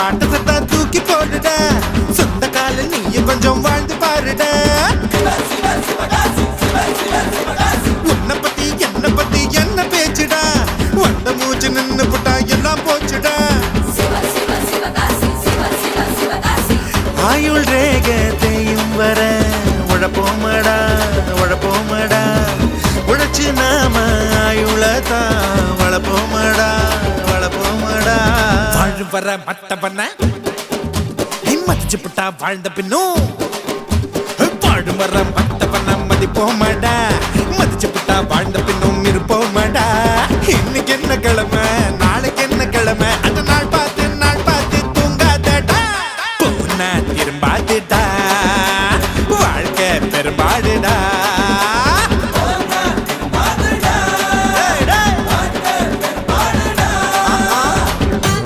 ஆட்டத்தை தூக்கி போடுடா சொந்த கால நீயும் கொஞ்சம் வாழ்ந்து பாருடா உன்னை பத்தி என்ன பேச்சுடா வந்த மூச்சு நின்னு புட்டா எல்லாம் போச்சுடா ஆயுள் ரேகத்தையும் வர உழப்போமடா உழப்போமடா உழைச்சு நாம ஆயுளத்தான் வளப்போமடா வளப்போமடா வாழும் வர மத்த பண்ண மதிச்சு புட்டா வாழ்ந்த பின்னும் வாழும் வர மத்த பண்ண மதிப்போமடா மதிச்சு புட்டா வாழ்ந்த பின்னும் இருப்போமடா இன்னைக்கு என்ன கிழமை நாளைக்கு என்ன கிழமை